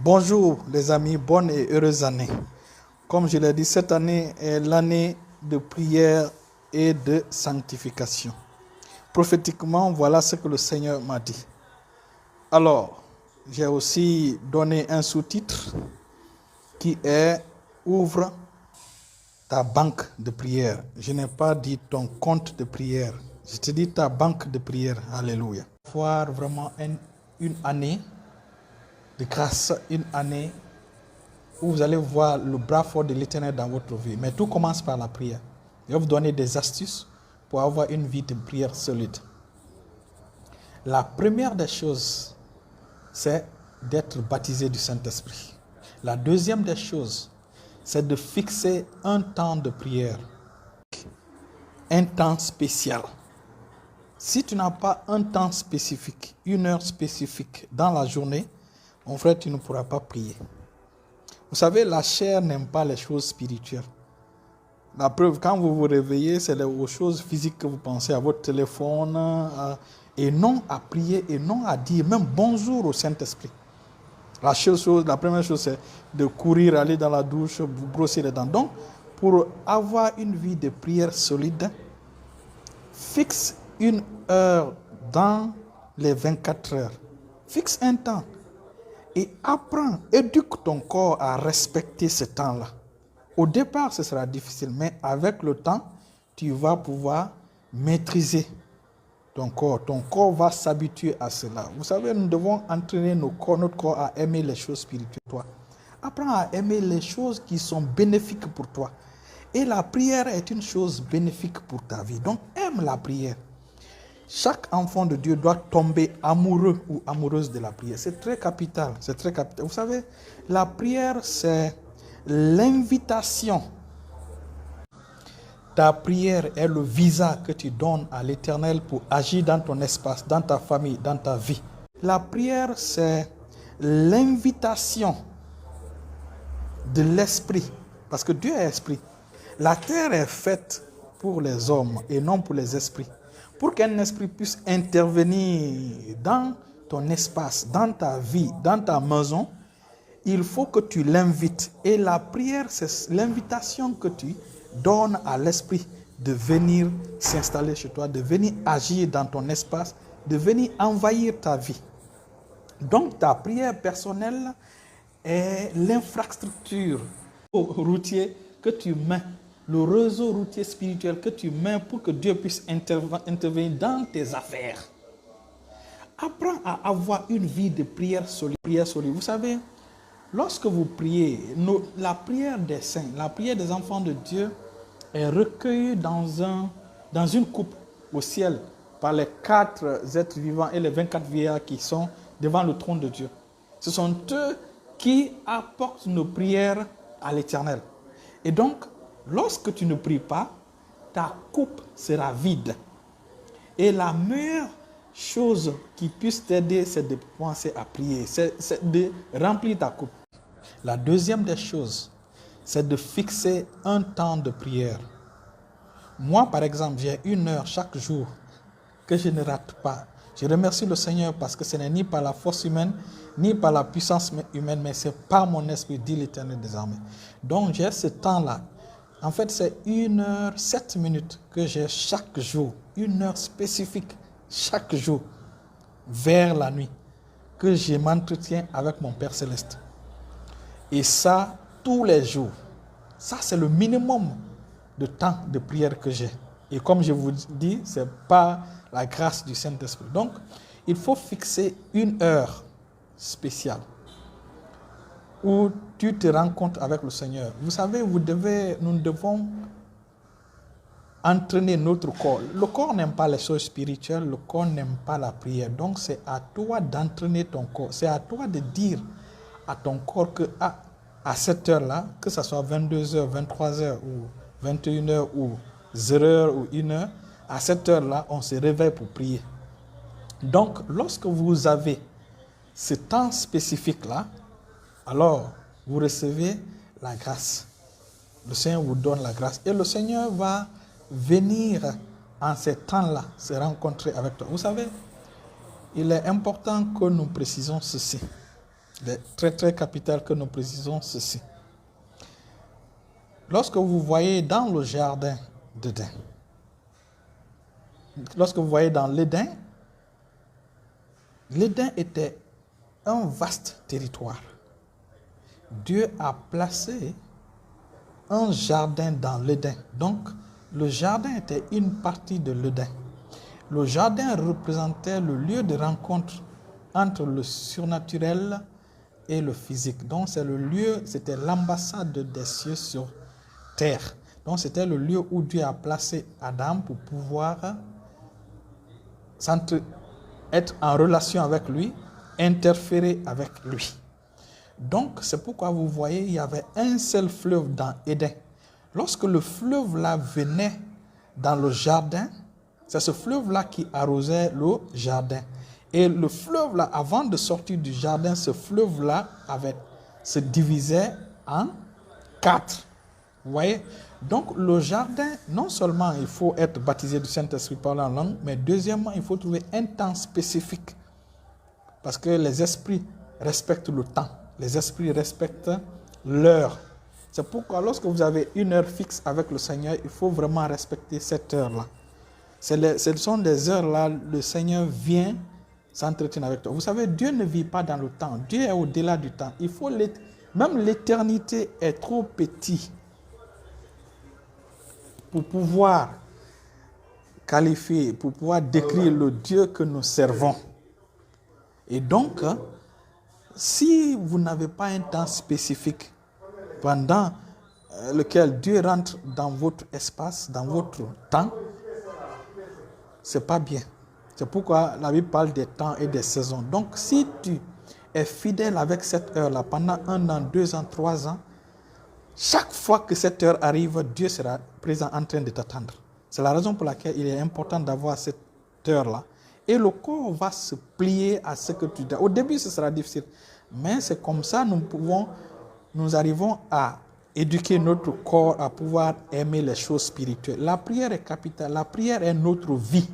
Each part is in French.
Bonjour les amis, bonne et heureuse année. Comme je l'ai dit, cette année est l'année de prière et de sanctification. Prophétiquement, voilà ce que le Seigneur m'a dit. Alors, j'ai aussi donné un sous-titre qui est « Ouvre ta banque de prière ». Je n'ai pas dit ton compte de prière. Je te dis ta banque de prière. Alléluia. Voir vraiment une année de grâce, une année où vous allez voir le bras fort de l'Éternel dans votre vie. Mais tout commence par la prière. Je vais vous donner des astuces pour avoir une vie de prière solide. La première des choses, c'est d'être baptisé du Saint-Esprit. La deuxième des choses, c'est de fixer un temps de prière. Un temps spécial. Si tu n'as pas un temps spécifique, une heure spécifique dans la journée, mon frère, tu ne pourras pas prier. Vous savez, la chair n'aime pas les choses spirituelles. La preuve, quand vous vous réveillez, c'est aux choses physiques que vous pensez, à votre téléphone, et non à prier, et non à dire même bonjour au Saint-Esprit. La première chose, c'est de courir, aller dans la douche, vous brosser les dents. Donc, pour avoir une vie de prière solide, fixe une heure dans les 24 heures. Fixe un temps. Et apprends, éduque ton corps à respecter ce temps-là. Au départ, ce sera difficile, mais avec le temps, tu vas pouvoir maîtriser ton corps. Ton corps va s'habituer à cela. Vous savez, nous devons entraîner notre corps à aimer les choses spirituelles. Apprends à aimer les choses qui sont bénéfiques pour toi. Et la prière est une chose bénéfique pour ta vie. Donc, aime la prière. Chaque enfant de Dieu doit tomber amoureux ou amoureuse de la prière. C'est très capital. C'est très capital. Vous savez, la prière, c'est l'invitation. Ta prière est le visa que tu donnes à l'Éternel pour agir dans ton espace, dans ta famille, dans ta vie. La prière, c'est l'invitation de l'esprit. Parce que Dieu est esprit. La terre est faite pour les hommes et non pour les esprits. Pour qu'un esprit puisse intervenir dans ton espace, dans ta vie, dans ta maison, il faut que tu l'invites. Et la prière, c'est l'invitation que tu donnes à l'esprit de venir s'installer chez toi, de venir agir dans ton espace, de venir envahir ta vie. Donc ta prière personnelle est l'infrastructure routier que tu mets, le réseau routier spirituel que tu mets pour que Dieu puisse intervenir dans tes affaires. Apprends à avoir une vie de prière solide. Vous savez, lorsque vous priez, la prière des saints, la prière des enfants de Dieu est recueillie dans une coupe au ciel par les 4 êtres vivants et les 24 vieillards qui sont devant le trône de Dieu. Ce sont eux qui apportent nos prières à l'Éternel. Et donc, lorsque tu ne pries pas, ta coupe sera vide. Et la meilleure chose qui puisse t'aider, c'est de penser à prier, c'est de remplir ta coupe. La deuxième des choses, c'est de fixer un temps de prière. Moi, par exemple, j'ai 1 heure chaque jour que je ne rate pas. Je remercie le Seigneur parce que ce n'est ni par la force humaine, ni par la puissance humaine, mais c'est par mon esprit, dit l'Éternel des armées. Donc, j'ai ce temps-là. En fait, c'est 1 heure, 7 minutes que j'ai chaque jour. 1 heure spécifique chaque jour, vers la nuit, que je m'entretiens avec mon Père Céleste. Et ça, tous les jours. Ça, c'est le minimum de temps de prière que j'ai. Et comme je vous dis, c'est par la grâce du Saint-Esprit. Donc, il faut fixer 1 heure spéciale où tu te rencontres avec le Seigneur. Vous savez, nous devons entraîner notre corps. Le corps n'aime pas les choses spirituelles, le corps n'aime pas la prière. Donc, c'est à toi d'entraîner ton corps. C'est à toi de dire à ton corps que à cette heure-là, que ce soit 22h, 23h ou 21h ou 0h ou 1h, à cette heure-là, on se réveille pour prier. Donc, lorsque vous avez ce temps spécifique-là, alors vous recevez la grâce. Le Seigneur vous donne la grâce. Et le Seigneur va venir en ces temps-là se rencontrer avec toi. Vous savez, il est important que nous précisons ceci. Il est très très capital que nous précisons ceci. Lorsque vous voyez dans le jardin d'Éden, lorsque vous voyez dans l'Éden, l'Éden était un vaste territoire. Dieu a placé un jardin dans l'Éden. Donc, le jardin était une partie de l'Éden. Le jardin représentait le lieu de rencontre entre le surnaturel et le physique. Donc, c'est le lieu, c'était l'ambassade des cieux sur terre. Donc, c'était le lieu où Dieu a placé Adam pour pouvoir être en relation avec lui, interférer avec lui. Donc, c'est pourquoi vous voyez, il y avait un seul fleuve dans Éden. Lorsque le fleuve là venait dans le jardin, c'est ce fleuve-là qui arrosait le jardin. Et le fleuve là, avant de sortir du jardin, ce fleuve-là se divisait en 4. Vous voyez? Donc, le jardin, non seulement il faut être baptisé du Saint-Esprit parlant en langue, mais deuxièmement, il faut trouver un temps spécifique. Parce que les esprits respectent le temps. Les esprits respectent l'heure. C'est pourquoi lorsque vous avez une heure fixe avec le Seigneur, il faut vraiment respecter cette heure-là. Ce sont des heures-là, le Seigneur vient s'entretenir avec toi. Vous savez, Dieu ne vit pas dans le temps. Dieu est au-delà du temps. Même l'éternité est trop petite pour pouvoir qualifier, pour pouvoir décrire le Dieu que nous servons. Et donc, si vous n'avez pas un temps spécifique pendant lequel Dieu rentre dans votre espace, dans votre temps, c'est pas bien. C'est pourquoi la Bible parle des temps et des saisons. Donc, si tu es fidèle avec cette heure-là pendant 1 an, 2 ans, 3 ans, chaque fois que cette heure arrive, Dieu sera présent en train de t'attendre. C'est la raison pour laquelle il est important d'avoir cette heure-là. Et le corps va se plier à ce que tu dis. Au début, ce sera difficile. Mais c'est comme ça nous arrivons à éduquer notre corps à pouvoir aimer les choses spirituelles. La prière est capitale. La prière est notre vie.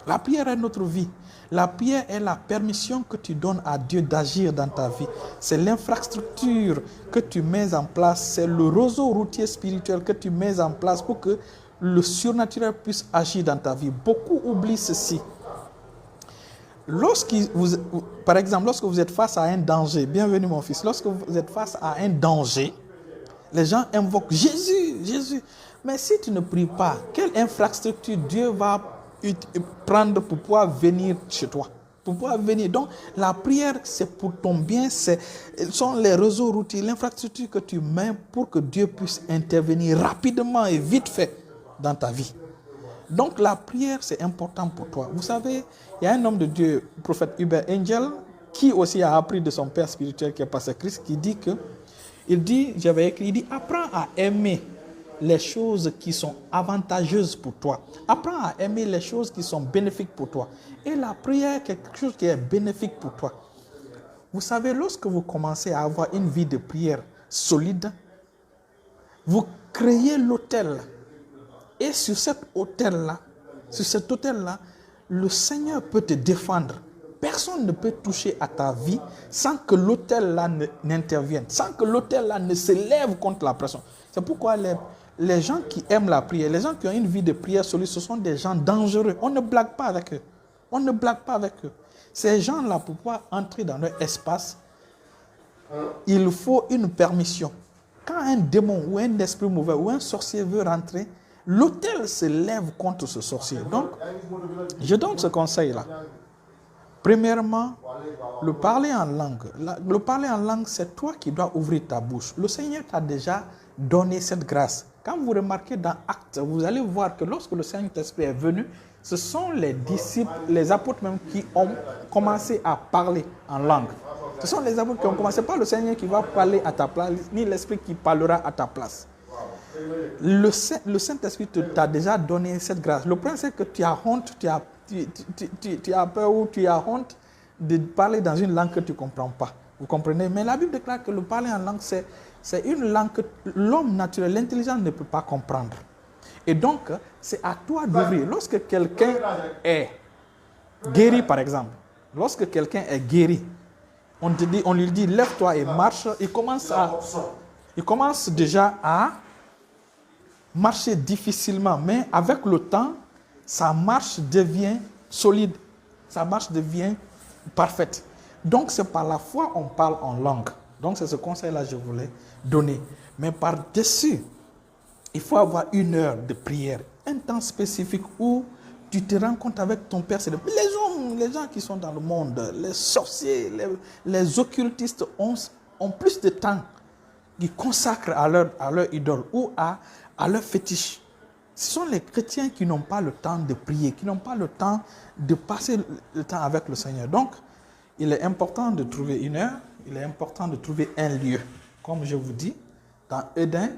La prière est notre vie. La prière est la permission que tu donnes à Dieu d'agir dans ta vie. C'est l'infrastructure que tu mets en place. C'est le réseau routier spirituel que tu mets en place pour que le surnaturel puisse agir dans ta vie. Beaucoup oublient ceci. Par exemple, lorsque vous êtes face à un danger, bienvenue mon fils, lorsque vous êtes face à un danger, les gens invoquent Jésus, Jésus. Mais si tu ne pries pas, quelle infrastructure Dieu va prendre pour pouvoir venir chez toi? Pour pouvoir venir. Donc, la prière, c'est pour ton bien, ce sont les réseaux routiers, l'infrastructure que tu mets pour que Dieu puisse intervenir rapidement et vite fait dans ta vie. Donc, la prière, c'est important pour toi. Vous savez, il y a un homme de Dieu, le prophète Hubert Angel, qui aussi a appris de son père spirituel qui est passé Christ, qui dit que, j'avais écrit, il dit, apprends à aimer les choses qui sont avantageuses pour toi. Apprends à aimer les choses qui sont bénéfiques pour toi. Et la prière est quelque chose qui est bénéfique pour toi. Vous savez, lorsque vous commencez à avoir une vie de prière solide, vous créez l'autel. Et sur cet autel-là, le Seigneur peut te défendre. Personne ne peut toucher à ta vie sans que l'autel-là n'intervienne, sans que l'autel-là ne se lève contre la pression. C'est pourquoi les gens qui aiment la prière, les gens qui ont une vie de prière solide, ce sont des gens dangereux. On ne blague pas avec eux. On ne blague pas avec eux. Ces gens-là, pour pouvoir entrer dans leur espace, il faut une permission. Quand un démon ou un esprit mauvais ou un sorcier veut rentrer, l'autel se lève contre ce sorcier. Donc, je donne ce conseil-là. Premièrement, le parler en langue. Le parler en langue, c'est toi qui dois ouvrir ta bouche. Le Seigneur t'a déjà donné cette grâce. Quand vous remarquez dans Actes, vous allez voir que lorsque le Saint-Esprit est venu, ce sont les disciples, les apôtres même qui ont commencé à parler en langue. Ce sont les apôtres qui ont commencé, pas le Seigneur qui va parler à ta place, ni l'Esprit qui parlera à ta place. Le Saint-Esprit t'a déjà donné cette grâce. Le problème, c'est que tu as honte, tu as peur ou tu as honte de parler dans une langue que tu ne comprends pas. Vous comprenez? Mais la Bible déclare que le parler en langue, c'est une langue que l'homme naturel, l'intelligent ne peut pas comprendre. Et donc, c'est à toi d'ouvrir. Lorsque quelqu'un est guéri, par exemple, lorsque quelqu'un est guéri, on lui dit, lève-toi et marche. Il commence déjà à marcher difficilement, mais avec le temps, sa marche devient solide, sa marche devient parfaite. Donc c'est par la foi on parle en langue. Donc c'est ce conseil-là que je voulais donner. Mais par-dessus, il faut avoir 1 heure de prière, un temps spécifique où tu te rencontres avec ton Père céleste. Les gens qui sont dans le monde, les sorciers, les occultistes ont plus de temps qu'ils consacrent à leur idole ou à leur fétiche. Ce sont les chrétiens qui n'ont pas le temps de prier, qui n'ont pas le temps de passer le temps avec le Seigneur. Donc, il est important de trouver 1 heure, il est important de trouver un lieu. Comme je vous dis, dans Éden,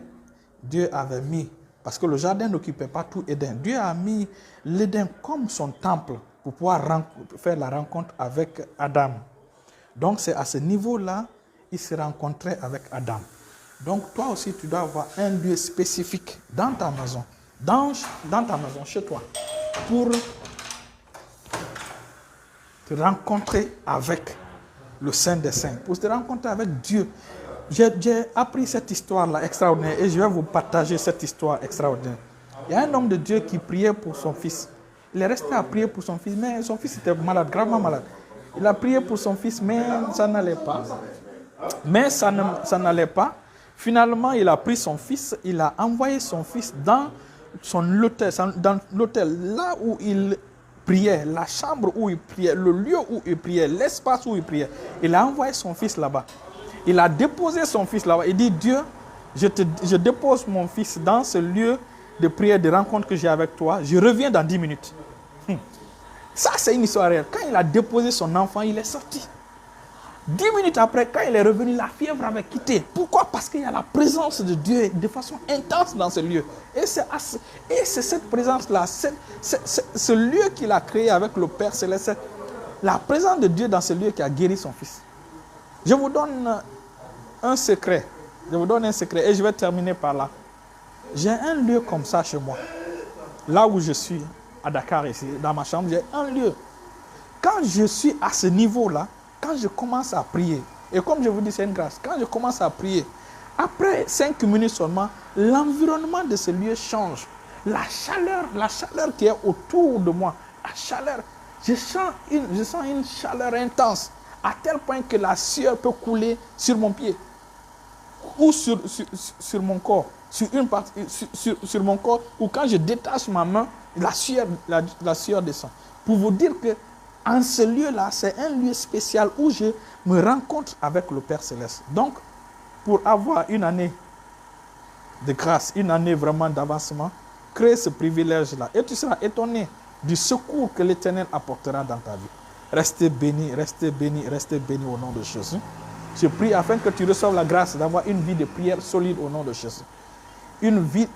Dieu avait mis, parce que le jardin n'occupait pas tout Éden, Dieu a mis l'Éden comme son temple pour pouvoir faire la rencontre avec Adam. Donc, c'est à ce niveau-là, il se rencontrait avec Adam. Donc, toi aussi, tu dois avoir un lieu spécifique dans ta maison, dans ta maison, chez toi, pour te rencontrer avec le Saint des Saints, pour te rencontrer avec Dieu. J'ai appris cette histoire-là extraordinaire et je vais vous partager cette histoire extraordinaire. Il y a un homme de Dieu qui priait pour son fils. Il est resté à prier pour son fils, mais son fils était malade, gravement malade. Il a prié pour son fils, mais ça n'allait pas. Ça n'allait pas. Finalement, il a pris son fils, il a envoyé son fils dans l'hôtel, là où il priait, la chambre où il priait, le lieu où il priait, l'espace où il priait. Il a envoyé son fils là-bas. Il a déposé son fils là-bas. Il dit, Dieu, je dépose mon fils dans ce lieu de prière, de rencontre que j'ai avec toi. Je reviens dans 10 minutes. Ça, c'est une histoire réelle. Quand il a déposé son enfant, il est sorti. 10 minutes après, quand il est revenu, la fièvre avait quitté. Pourquoi? Parce qu'il y a la présence de Dieu de façon intense dans ce lieu. Et c'est cette présence-là, ce lieu qu'il a créé avec le Père Céleste, la présence de Dieu dans ce lieu qui a guéri son fils. Je vous donne un secret. Et je vais terminer par là. J'ai un lieu comme ça chez moi. Là où je suis, à Dakar ici, dans ma chambre, j'ai un lieu. Quand je suis à ce niveau-là, quand je commence à prier, et comme je vous dis, c'est une grâce, quand je commence à prier, après 5 minutes seulement, l'environnement de ce lieu change. La chaleur qui est autour de moi, la chaleur, je sens une chaleur intense, à tel point que la sueur peut couler sur mon pied, ou sur mon corps, sur une partie, sur mon corps, ou quand je détache ma main, la sueur descend. Pour vous dire que en ce lieu-là, c'est un lieu spécial où je me rencontre avec le Père Céleste. Donc, pour avoir une année de grâce, une année vraiment d'avancement, crée ce privilège-là. Et tu seras étonné du secours que l'Éternel apportera dans ta vie. Restez bénis, restez bénis, restez bénis au nom de Jésus. Je prie afin que tu reçoives la grâce d'avoir une vie de prière solide au nom de Jésus. Une vie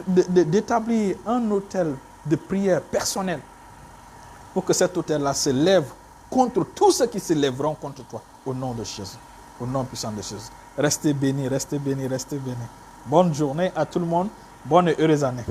d'établir un autel de prière personnel pour que cet autel-là se lève contre tous ceux qui se lèveront contre toi au nom de Jésus, au nom puissant de Jésus. Restez bénis, restez bénis, restez bénis. Bonne journée à tout le monde, bonne et heureuse année.